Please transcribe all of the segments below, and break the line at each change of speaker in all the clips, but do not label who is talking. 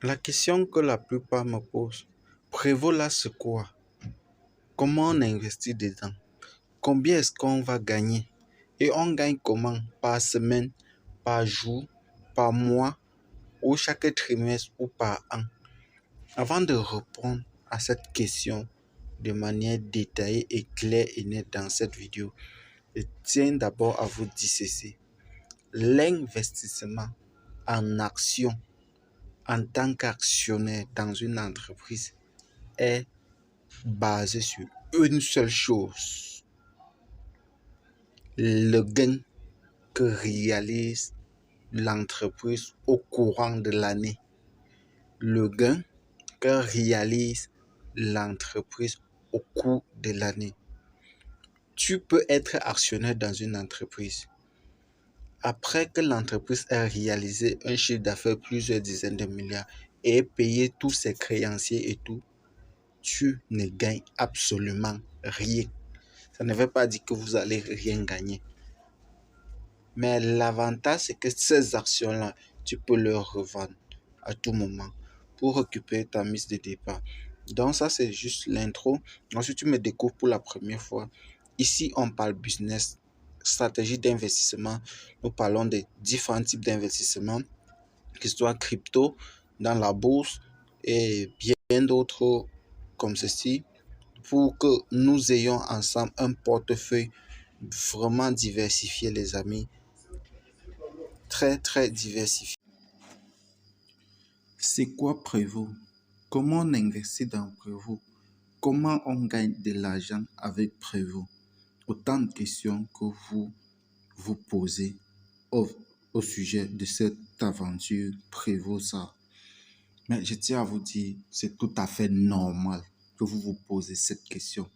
La question que la plupart me posent, Prévost là, c'est quoi? Comment on investit dedans? Combien est-ce qu'on va gagner? Et on gagne comment? Par semaine, par jour, par mois, ou chaque trimestre, ou par an? Avant de répondre à cette question de manière détaillée et claire et nette dans cette vidéo, je tiens d'abord à vous dire ceci. L'investissement en action en tant qu'actionnaire dans une entreprise est basé sur une seule chose, le gain que réalise l'entreprise au courant de l'année. Le gain que réalise l'entreprise au cours de l'année. Tu peux être actionnaire dans une entreprise. Après que l'entreprise ait réalisé un chiffre d'affaires plusieurs dizaines de milliards et payé tous ses créanciers et tout, tu ne gagnes absolument rien. Ça ne veut pas dire que vous allez rien gagner. Mais l'avantage, c'est que ces actions-là, tu peux les revendre à tout moment pour récupérer ta mise de départ. Donc ça, c'est juste l'intro. Ensuite, tu me découvres pour la première fois. Ici, on parle business, stratégie d'investissement. Nous parlons des différents types d'investissements, que ce soit crypto, dans la bourse et bien d'autres comme ceci, pour que nous ayons ensemble un portefeuille vraiment diversifié, les amis. Très diversifié. C'est quoi Prévost? Comment on investit dans Prévost? Comment on gagne de l'argent avec Prévost? Autant de questions que vous vous posez au sujet de cette aventure Prévost ça. Mais je tiens à vous dire, c'est tout à fait normal que vous vous posez cette question.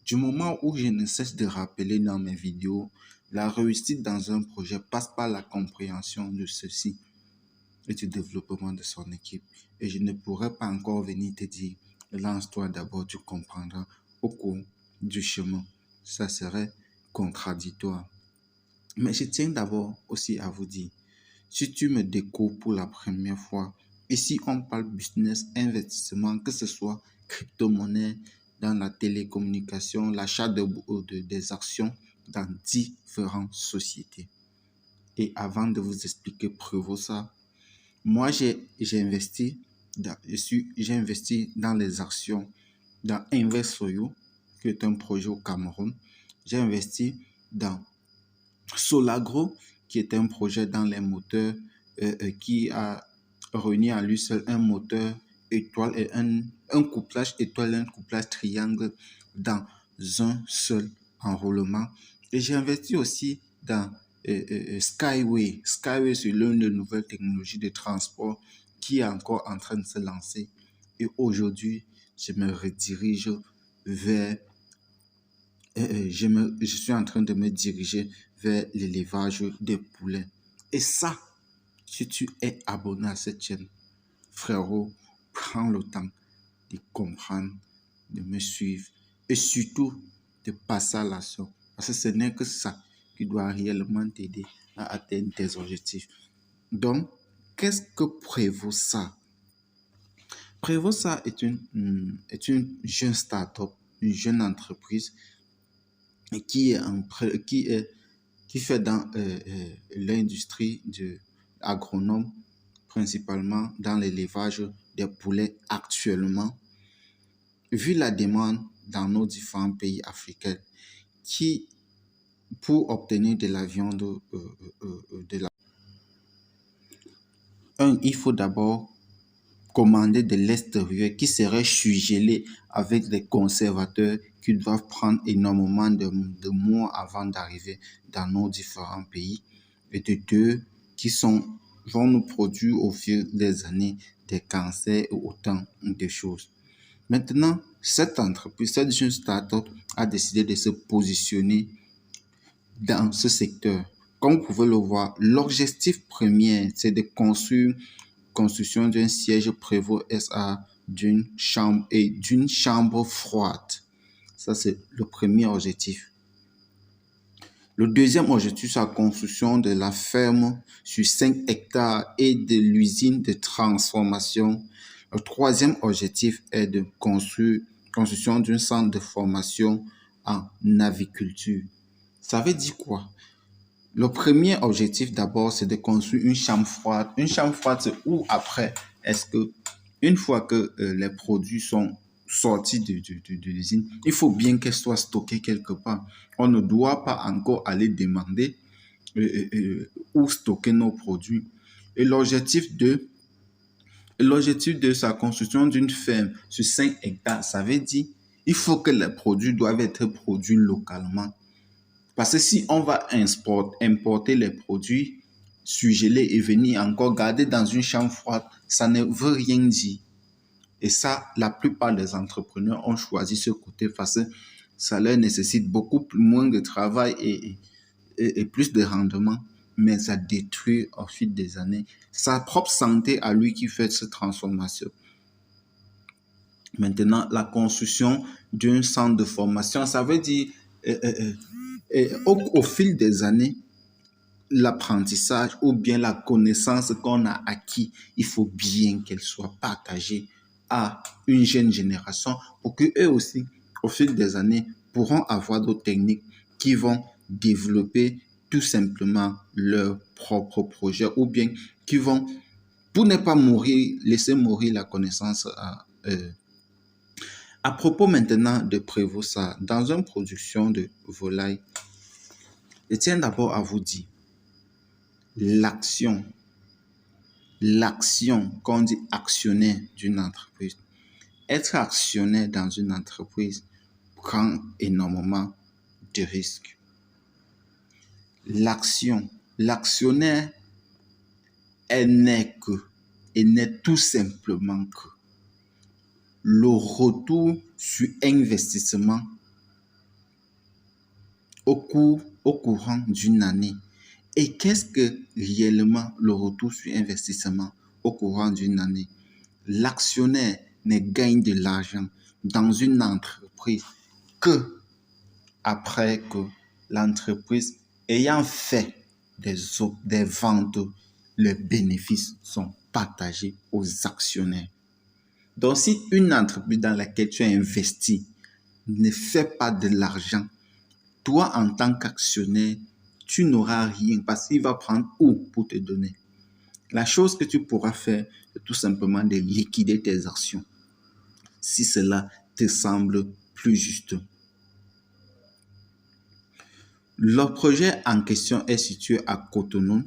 Du moment où je ne cesse de rappeler dans mes vidéos, la réussite dans un projet passe par la compréhension de ceci et du développement de son équipe. Et je ne pourrais pas encore venir te dire, lance-toi d'abord, tu comprendras au cours du chemin. Ça serait contradictoire. Mais je tiens d'abord aussi à vous dire, si tu me découvres pour la première fois, ici on parle business, investissement, que ce soit crypto-monnaie, dans la télécommunication, l'achat des actions dans différentes sociétés. Et avant de vous expliquer Prévost ça, moi j'ai investi dans les actions dans Investoyo, qui est un projet au Cameroun. J'ai investi dans Solagro, qui est un projet dans les moteurs qui a réuni à lui seul un moteur étoile et un couplage étoile et un couplage triangle dans un seul enroulement. Et j'ai investi aussi dans Skyway. Skyway, c'est l'une des nouvelles technologies de transport qui est encore en train de se lancer. Et aujourd'hui, je me redirige vers je suis en train de me diriger vers l'élevage des poulets. Et ça, si tu es abonné à cette chaîne, frérot, prends le temps de comprendre, de me suivre et surtout de passer à l'action. Parce que ce n'est que ça qui doit réellement t'aider à atteindre tes objectifs. Donc, qu'est-ce que Prévost ça? Prévost ça est une jeune start-up, une jeune entreprise qui fait dans l'industrie de agronome, principalement dans l'élevage des poulets actuellement, vu la demande dans nos différents pays africains qui, pour obtenir de la viande, il faut d'abord commander de l'extérieur qui serait surgelé avec des conservateurs qui doivent prendre énormément de mois avant d'arriver dans nos différents pays. Et de deux, vont nous produire au fil des années des cancers et autant de choses. Maintenant, cette entreprise, cette jeune start-up a décidé de se positionner dans ce secteur. Comme vous pouvez le voir, l'objectif premier, c'est de construction d'un siège Prévost SA d'une chambre froide. Ça, c'est le premier objectif. Le deuxième objectif, c'est la construction de la ferme sur 5 hectares et de l'usine de transformation. Le troisième objectif est de construction d'un centre de formation en aviculture. Ça veut dire quoi? Le premier objectif d'abord, c'est de construire une chambre froide. Une chambre froide, c'est où après, est-ce que une fois que les produits sont sortis de l'usine, il faut bien qu'elles soient stockées quelque part. On ne doit pas encore aller demander où stocker nos produits. Et l'objectif de sa construction d'une ferme sur 5 hectares, ça veut dire il faut que les produits doivent être produits localement. Parce que si on va importer les produits surgelés et venir encore garder dans une chambre froide, ça ne veut rien dire. Et ça, la plupart des entrepreneurs ont choisi ce côté parce que ça leur nécessite beaucoup moins de travail et plus de rendement, mais ça détruit au fil des années sa propre santé à lui qui fait cette transformation. Maintenant, la construction d'un centre de formation, ça veut dire au fil des années, l'apprentissage ou bien la connaissance qu'on a acquis, il faut bien qu'elle soit partagée à une jeune génération pour qu'eux aussi, au fil des années, pourront avoir d'autres techniques qui vont développer tout simplement leur propre projet ou bien qui vont, pour ne pas mourir, laisser mourir la connaissance à eux. À propos maintenant de Prévost, dans une production de volaille, je tiens d'abord à vous dire, l'action qu'on dit actionnaire d'une entreprise. Être actionnaire dans une entreprise prend énormément de risques. L'actionnaire n'est tout simplement que le retour sur investissement au courant d'une année. Et qu'est-ce que réellement le retour sur investissement au courant d'une année? L'actionnaire ne gagne de l'argent dans une entreprise que après que l'entreprise ayant fait des ventes, les bénéfices sont partagés aux actionnaires. Donc, si une entreprise dans laquelle tu as investi ne fait pas de l'argent, toi, en tant qu'actionnaire, tu n'auras rien parce qu'il va prendre où pour te donner. La chose que tu pourras faire, c'est tout simplement de liquider tes actions, si cela te semble plus juste. Le projet en question est situé à Cotonou,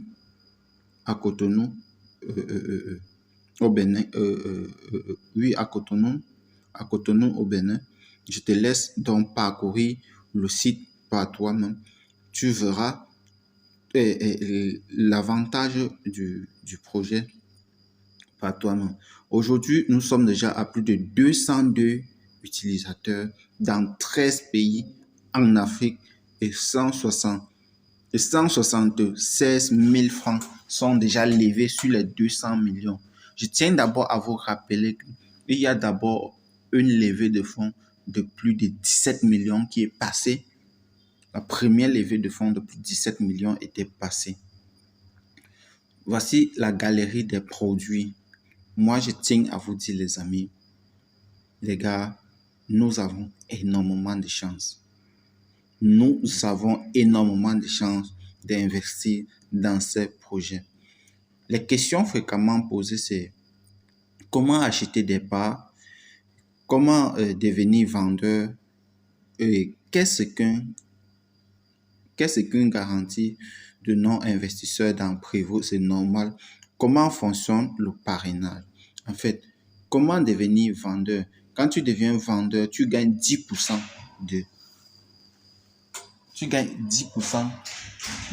au Bénin. Oui, à Cotonou, au Bénin. Je te laisse donc parcourir le site par toi-même. Tu verras l'avantage du projet par toi-même. Aujourd'hui, nous sommes déjà à plus de 202 utilisateurs dans 13 pays en Afrique et 176 000 francs sont déjà levés sur les 200 millions. Je tiens d'abord à vous rappeler qu'il y a d'abord une levée de fonds de plus de 17 millions qui est passée. La première levée de fonds de plus de 17 millions était passée. Voici la galerie des produits. Moi, je tiens à vous dire, les amis, les gars, nous avons énormément de chance. Nous avons énormément de chance d'investir dans ces projets. Les questions fréquemment posées, c'est comment acheter des parts, comment devenir vendeur, et qu'est-ce qu'une garantie de non-investisseur dans Prévost, c'est normal. Comment fonctionne le parrainage? En fait, comment devenir vendeur? Quand tu deviens vendeur, tu gagnes 10%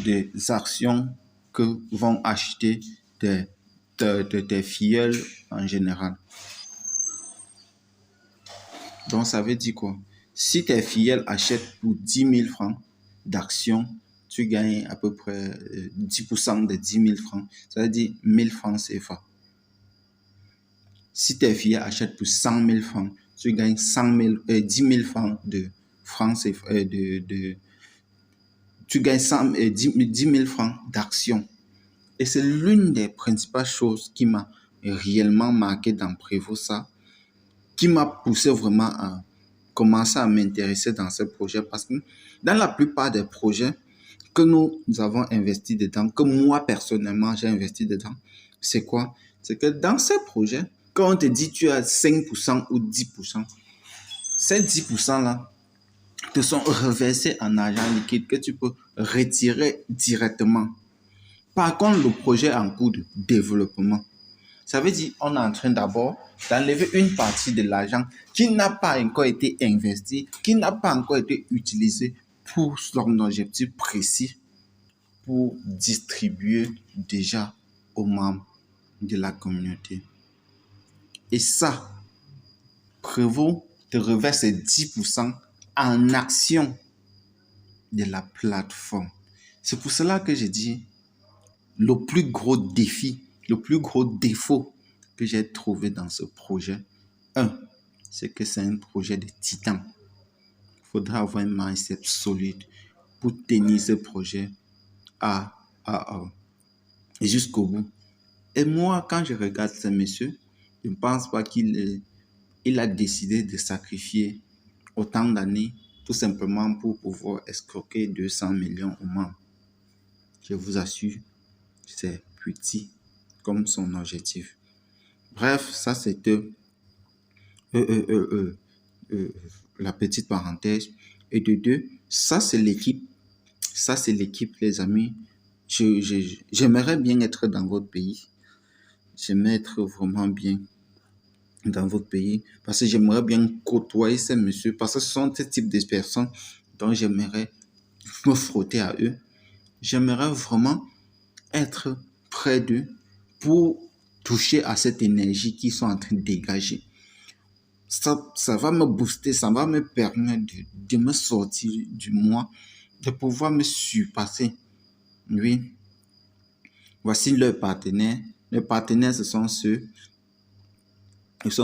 des actions que vont acheter tes filleuls en général. Donc, ça veut dire quoi? Si tes filleuls achètent pour 10 000 francs d'actions, tu gagnes à peu près 10% de 10 000 francs. Ça veut dire 1 000 francs CFA. Si tes filleuls achètent pour 100 000 francs, tu gagnes 10 000 francs de francs CFA, tu gagnes 10 000 francs d'actions. Et c'est l'une des principales choses qui m'a réellement marqué dans Prévost ça, qui m'a poussé vraiment à commencer à m'intéresser dans ce projet. Parce que dans la plupart des projets que nous avons investi dedans, que moi personnellement j'ai investi dedans, c'est quoi? C'est que dans ces projets, quand on te dit tu as 5% ou 10%, ces 10%-là te sont reversés en argent liquide que tu peux retirer directement. Par contre, le projet est en cours de développement. Ça veut dire qu'on est en train d'abord d'enlever une partie de l'argent qui n'a pas encore été investi, qui n'a pas encore été utilisé pour son objectif précis, pour distribuer déjà aux membres de la communauté. Et ça, Prévost te reverse 10% en action de la plateforme. C'est pour cela que j'ai dit le plus gros défi, le plus gros défaut que j'ai trouvé dans ce projet, c'est que c'est un projet de titan. Il faudra avoir un mindset solide pour tenir ce projet jusqu'au bout. Et moi, quand je regarde ce monsieur, je ne pense pas qu'il a décidé de sacrifier autant d'années tout simplement pour pouvoir escroquer 200 millions aux membres. Je vous assure, c'est petit comme son objectif. Bref, ça c'était la petite parenthèse. Et de deux, ça c'est l'équipe. Ça c'est l'équipe, les amis. J'aimerais bien être dans votre pays. J'aimerais être vraiment bien dans votre pays parce que j'aimerais bien côtoyer ces messieurs parce que ce sont ce type de personnes dont j'aimerais me frotter à eux. J'aimerais vraiment être près d'eux pour toucher à cette énergie qu'ils sont en train de dégager. Ça va me booster, ça va me permettre de me sortir du moi, de pouvoir me surpasser. Oui. Voici leurs partenaires. Les partenaires, ce sont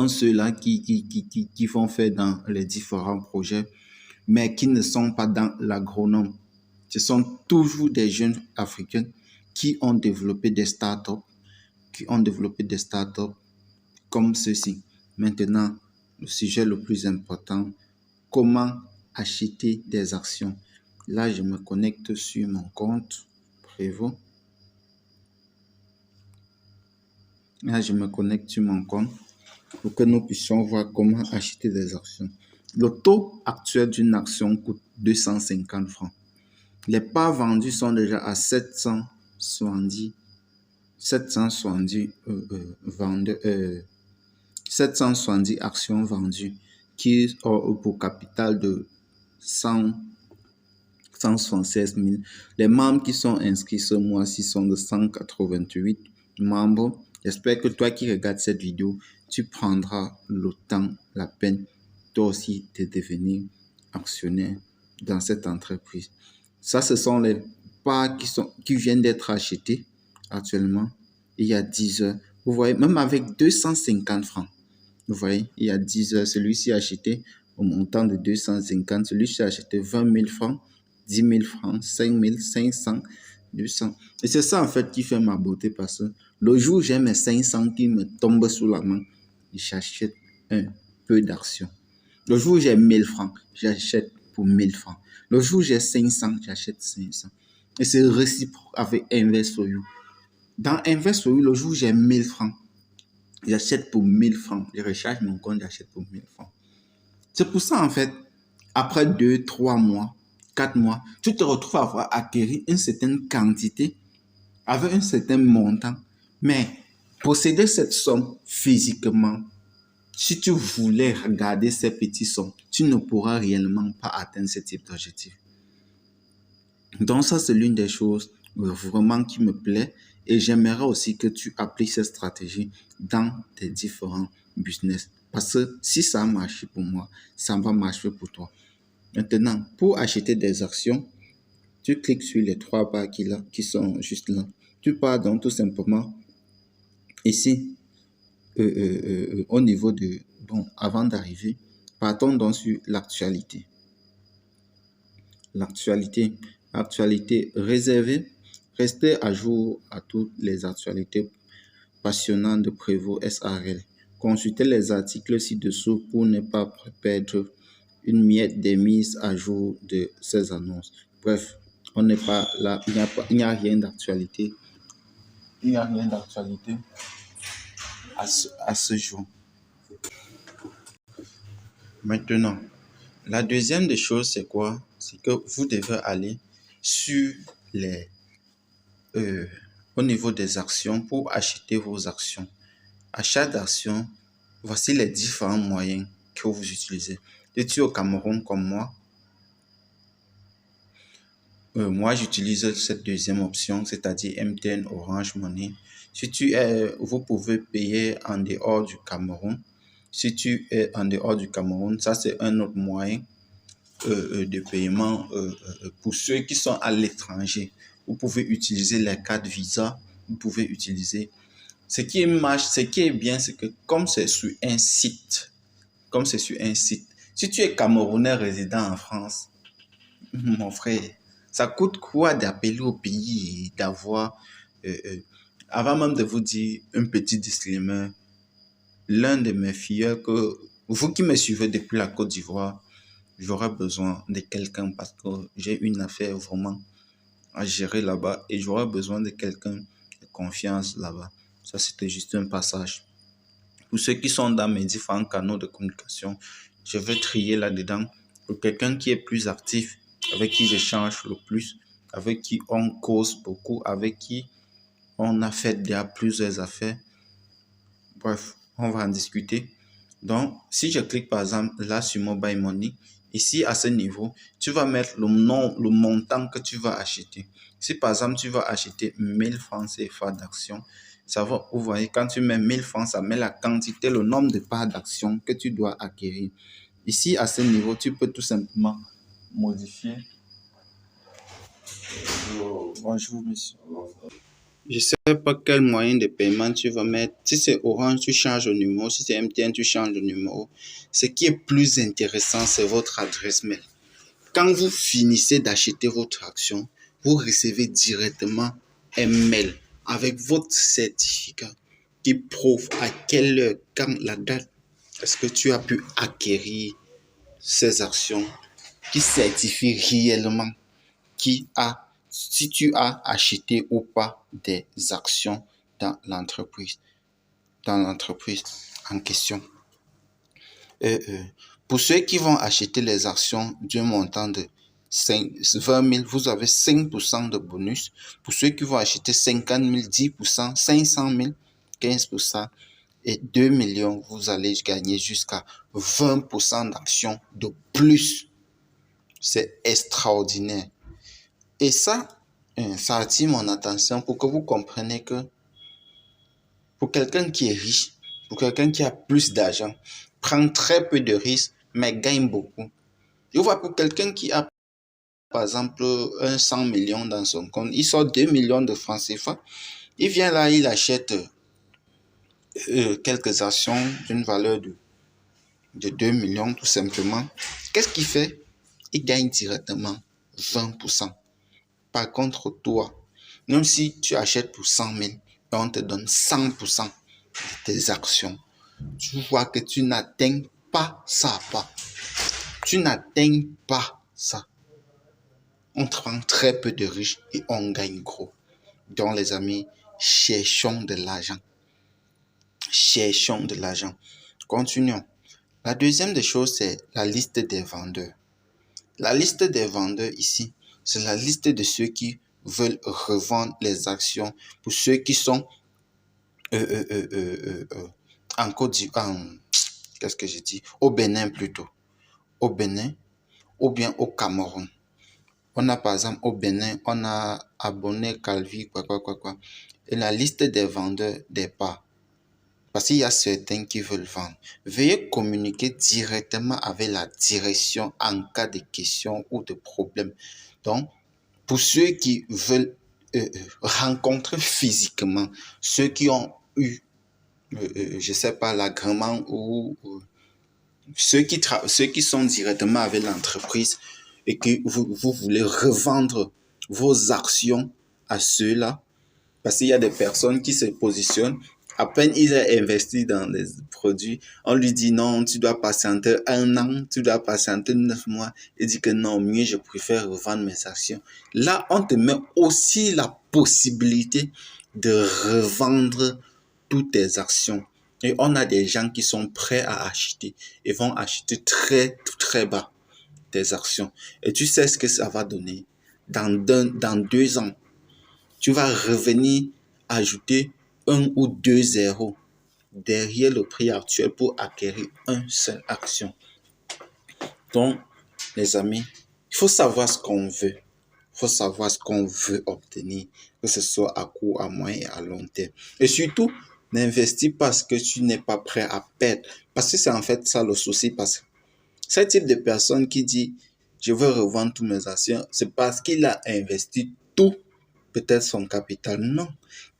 ceux-là qui font faire dans les différents projets, mais qui ne sont pas dans l'agronome. Ce sont toujours des jeunes africains qui ont développé des startups, comme ceci. Maintenant, le sujet le plus important, comment acheter des actions. Là, je me connecte sur mon compte Prévost. Là, je me connecte sur mon compte pour que nous puissions voir comment acheter des actions. Le taux actuel d'une action coûte 250 francs. Les parts vendues sont déjà à 770 actions vendues qui ont pour capital de 176 000. Les membres qui sont inscrits ce mois-ci sont de 188 membres. J'espère que toi qui regardes cette vidéo, tu prendras le temps, la peine, toi aussi, de devenir actionnaire dans cette entreprise. Ça, ce sont les parts qui viennent d'être achetées actuellement il y a 10 heures. Vous voyez, même avec 250 francs, vous voyez, il y a 10 heures, celui-ci a acheté au montant de 250, celui-ci a acheté 20 000 francs, 10 000 francs, 5 000, 500, 200. Et c'est ça, en fait, qui fait ma beauté parce que le jour où j'ai mes 500 qui me tombent sous la main, j'achète un peu d'actions. Le jour où j'ai 1000 francs, j'achète pour 1000 francs. Le jour où j'ai 500, j'achète 500. Et c'est réciproque avec InvestForYou. Dans InvestForYou, le jour où j'ai 1000 francs, j'achète pour 1000 francs. Je recharge mon compte, j'achète pour 1000 francs. C'est pour ça, en fait, après 2, 3 mois, 4 mois, tu te retrouves à avoir acquis une certaine quantité avec un certain montant. Mais posséder cette somme physiquement, si tu voulais regarder ces petits sommes, tu ne pourras réellement pas atteindre ce type d'objectif. Donc ça, c'est l'une des choses vraiment qui me plaît et j'aimerais aussi que tu appliques cette stratégie dans tes différents business. Parce que si ça a marché pour moi, ça va marcher pour toi. Maintenant, pour acheter des actions, tu cliques sur les 3 barres qui sont juste là. Tu pars donc tout simplement ici, au niveau de... Bon, avant d'arriver, partons donc sur l'actualité. L'actualité.
Actualité réservée. Restez à jour à toutes les actualités passionnantes de Prévost SARL. Consultez les articles ci-dessous pour ne pas perdre une miette des mises à jour de ces annonces. Bref, on n'est pas là, il n'y a rien d'actualité. Il n'y a rien d'actualité à ce jour. Maintenant, la deuxième des choses, c'est quoi? C'est que vous devez aller sur les, au niveau des actions pour acheter vos actions. Achat d'actions, voici les différents moyens que vous utilisez. Si tu es au Cameroun comme moi j'utilise cette deuxième option, c'est-à-dire MTN Orange Money. Si tu es, vous pouvez payer en dehors du Cameroun. Si tu es en dehors du Cameroun, ça c'est un autre moyen de paiement pour ceux qui sont à l'étranger. Vous pouvez utiliser les cartes Visa, vous pouvez utiliser. Ce qui marche, ce qui est bien, c'est que comme c'est sur un site, si tu es Camerounais résident en France, mon frère, ça coûte quoi d'appeler au pays et d'avoir, avant même de vous dire un petit disclaimer, l'un de mes filles que vous qui me suivez depuis la Côte d'Ivoire, j'aurais besoin de quelqu'un parce que j'ai une affaire vraiment à gérer là-bas et j'aurais besoin de quelqu'un de confiance là-bas. Ça, c'était juste un passage. Pour ceux qui sont dans mes différents canaux de communication, je vais trier là-dedans pour quelqu'un qui est plus actif, avec qui j'échange le plus, avec qui on cause beaucoup, avec qui on a fait déjà plusieurs affaires. Bref, on va en discuter. Donc, si je clique par exemple là sur Mobile Money, ici à ce niveau, tu vas mettre le montant que tu vas acheter. Si par exemple tu vas acheter 1000 francs CFA d'actions, ça va, vous voyez, quand tu mets 1000 francs, ça met la quantité, le nombre de parts d'actions que tu dois acquérir. Ici à ce niveau, tu peux tout simplement modifier. Bonjour monsieur. Je ne sais pas quel moyen de paiement tu vas mettre. Si c'est Orange, tu changes le numéro. Si c'est MTN, tu changes le numéro. Ce qui est plus intéressant, c'est votre adresse mail. Quand vous finissez d'acheter votre action, vous recevez directement un mail avec votre certificat qui prouve à quelle heure, quand la date, est-ce que tu as pu acquérir ces actions, qui certifie réellement si tu as acheté ou pas des actions dans l'entreprise en question. Pour ceux qui vont acheter les actions d'un montant de 20 000, vous avez 5% de bonus. Pour ceux qui vont acheter 50 000, 10%, 500 000, 15%, et 2 millions, vous allez gagner jusqu'à 20% d'actions de plus. C'est extraordinaire. Et ça attire mon attention pour que vous compreniez que pour quelqu'un qui est riche, pour quelqu'un qui a plus d'argent, prend très peu de risques, mais gagne beaucoup. Je vois pour quelqu'un qui a, par exemple, 100 millions dans son compte, il sort 2 millions de francs CFA, il vient là, il achète quelques actions d'une valeur de 2 millions tout simplement. Qu'est-ce qu'il fait? Il gagne directement 20%. Par contre, toi, même si tu achètes pour 100 000 et on te donne 100% de tes actions, tu vois que tu n'atteins pas ça. Tu n'atteins pas ça. On te prend très peu de riches et on gagne gros. Donc les amis, cherchons de l'argent. Cherchons de l'argent. Continuons. La deuxième des choses, c'est la liste des vendeurs. La liste des vendeurs ici, c'est la liste de ceux qui veulent revendre les actions pour ceux qui sont en Côte d'Ivoire, qu'est-ce que j'ai dit? Au Bénin plutôt. Au Bénin ou bien au Cameroun. On a par exemple au Bénin, on a Abonné, Calvi, quoi. Et la liste des vendeurs des parts. Parce qu'il y a certains qui veulent vendre. Veuillez communiquer directement avec la direction en cas de questions ou de problèmes. Donc, pour ceux qui veulent rencontrer physiquement, ceux qui ont eu, je ne sais pas, l'agrément ou ceux qui sont directement avec l'entreprise, et que vous voulez revendre vos actions à ceux-là, parce qu'il y a des personnes qui se positionnent, à peine ils ont investi dans les produits, on lui dit non, tu dois patienter 1 an, tu dois patienter 9 mois. Il dit que non, mieux je préfère revendre mes actions. Là, on te met aussi la possibilité de revendre toutes tes actions. Et on a des gens qui sont prêts à acheter et vont acheter très, très bas tes actions. Et tu sais ce que ça va donner. Dans 2 ans, tu vas revenir ajouter 1 ou 2 zéros derrière le prix actuel pour acquérir une seule action. Donc, les amis, il faut savoir ce qu'on veut. Il faut savoir ce qu'on veut obtenir, que ce soit à court, à moyen et à long terme. Et surtout, n'investis pas ce que tu n'es pas prêt à perdre. Parce que c'est en fait ça le souci. Parce que ce type de personne qui dit « je veux revendre toutes mes actions », c'est parce qu'il a investi tout, peut-être son capital. Non.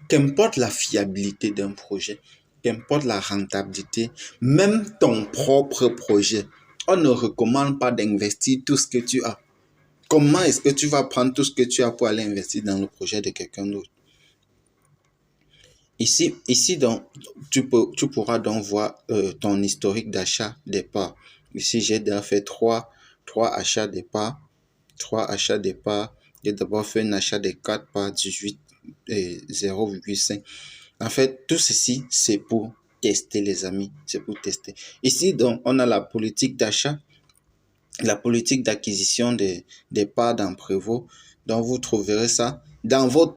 Qu'importe la fiabilité d'un projet, qu'importe la rentabilité, même ton propre projet, on ne recommande pas d'investir tout ce que tu as. Comment est-ce que tu vas prendre tout ce que tu as pour aller investir dans le projet de quelqu'un d'autre? Ici donc, tu pourras donc voir ton historique d'achat des parts. Ici, j'ai déjà fait trois achats des parts. 3 achats des parts. J'ai d'abord fait un achat de 4 parts 18 et 0,5. En fait, tout ceci, c'est pour tester, les amis. C'est pour tester. Ici, donc, on a la politique d'achat, la politique d'acquisition des parts dans Prévost. Donc, vous trouverez ça dans votre